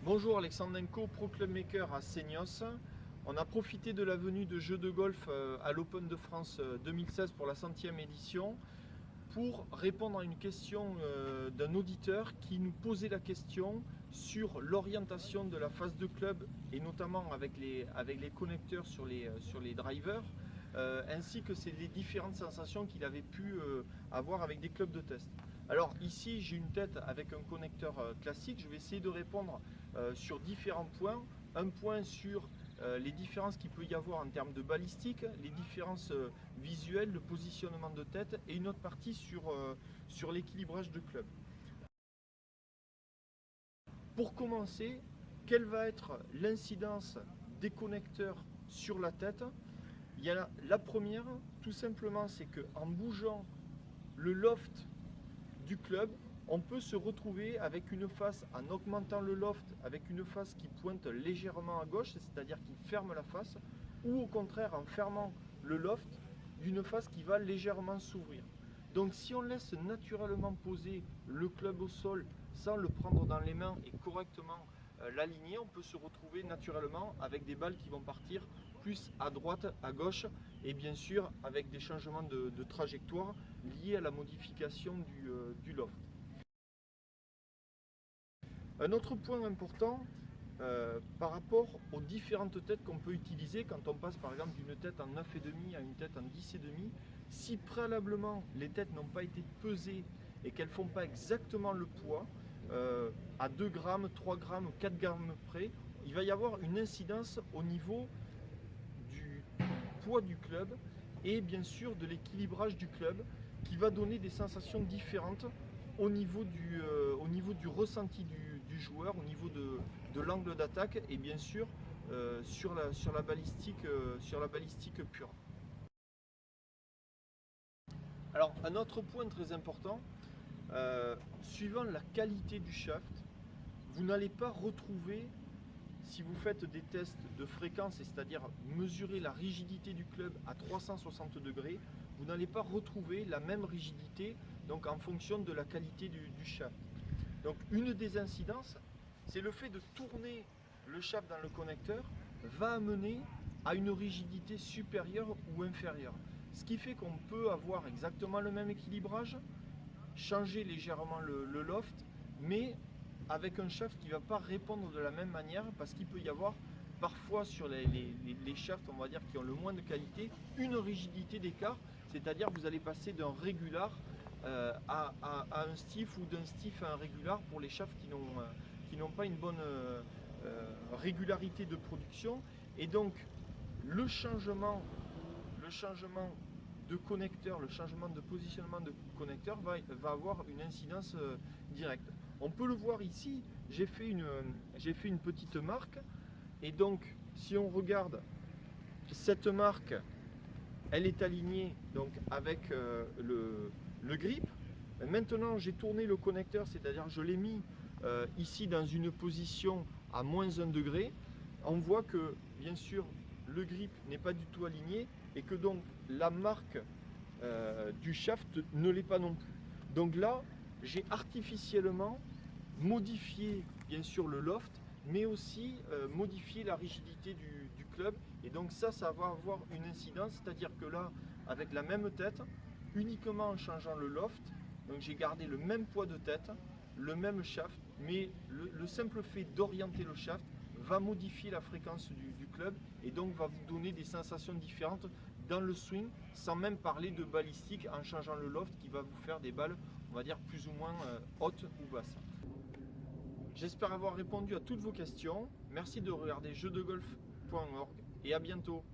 Bonjour, Alexandre Denko, Pro Club Maker à Seignos. On a profité de la venue de jeux de golf à l'Open de France 2016 pour la 100e édition pour répondre à une question d'un auditeur qui nous posait la question sur l'orientation de la phase de club et notamment avec les connecteurs sur les drivers ainsi que les différentes sensations qu'il avait pu avoir avec des clubs de test. Alors ici j'ai une tête avec un connecteur classique, je vais essayer de répondre sur différents points. Un point sur les différences qu'il peut y avoir en termes de balistique, les différences visuelles, le positionnement de tête et une autre partie sur l'équilibrage de club. Pour commencer, quelle va être l'incidence des connecteurs sur la tête? Il y a la première, tout simplement, c'est qu'en bougeant le loft du club, on peut se retrouver avec une face, en augmentant le loft, avec une face qui pointe légèrement à gauche, c'est-à-dire qui ferme la face, ou au contraire en fermant le loft, d'une face qui va légèrement s'ouvrir. Donc si on laisse naturellement poser le club au sol sans le prendre dans les mains et correctement l'aligner, on peut se retrouver naturellement avec des balles qui vont partir plus à droite, à gauche, et bien sûr avec des changements de trajectoire liés à la modification du loft. Un autre point important par rapport aux différentes têtes qu'on peut utiliser quand on passe par exemple d'une tête en 9,5 à une tête en 10,5, si préalablement les têtes n'ont pas été pesées et qu'elles ne font pas exactement le poids, à 2 grammes, 3 grammes, 4 grammes près, il va y avoir une incidence au niveau du poids du club et bien sûr de l'équilibrage du club qui va donner des sensations différentes au niveau du ressenti du joueur, au niveau de l'angle d'attaque et bien sûr sur la balistique pure. Alors un autre point très important, suivant la qualité du shaft, vous n'allez pas retrouver, si vous faites des tests de fréquence, c'est-à-dire mesurer la rigidité du club à 360 degrés, vous n'allez pas retrouver la même rigidité donc en fonction de la qualité du shaft. Donc une des incidences, c'est le fait de tourner le shaft dans le connecteur va amener à une rigidité supérieure ou inférieure. Ce qui fait qu'on peut avoir exactement le même équilibrage, changer légèrement le loft, mais avec un shaft qui ne va pas répondre de la même manière parce qu'il peut y avoir parfois sur les shafts, on va dire, qui ont le moins de qualité, une rigidité d'écart, c'est-à-dire vous allez passer d'un régular à un stiff ou d'un stiff à un régular pour les shafts qui n'ont pas une bonne régularité de production. Et donc le changement de connecteur, le changement de positionnement de connecteur va avoir une incidence directe. On peut le voir ici, j'ai fait une petite marque et donc si on regarde cette marque, elle est alignée donc avec le grip. Maintenant j'ai tourné le connecteur, c'est-à-dire je l'ai mis ici dans une position à moins 1 degré. On voit que bien sûr le grip n'est pas du tout aligné et que donc la marque du shaft ne l'est pas non plus. Donc là j'ai artificiellement modifié bien sûr le loft mais aussi modifié la rigidité du club et donc ça va avoir une incidence, c'est-à-dire que là avec la même tête, uniquement en changeant le loft, donc j'ai gardé le même poids de tête, le même shaft, mais le simple fait d'orienter le shaft va modifier la fréquence du club et donc va vous donner des sensations différentes dans le swing sans même parler de balistique en changeant le loft qui va vous faire des balles, on va dire plus ou moins hautes ou basses. J'espère avoir répondu à toutes vos questions. Merci de regarder jeuxdegolf.org et à bientôt.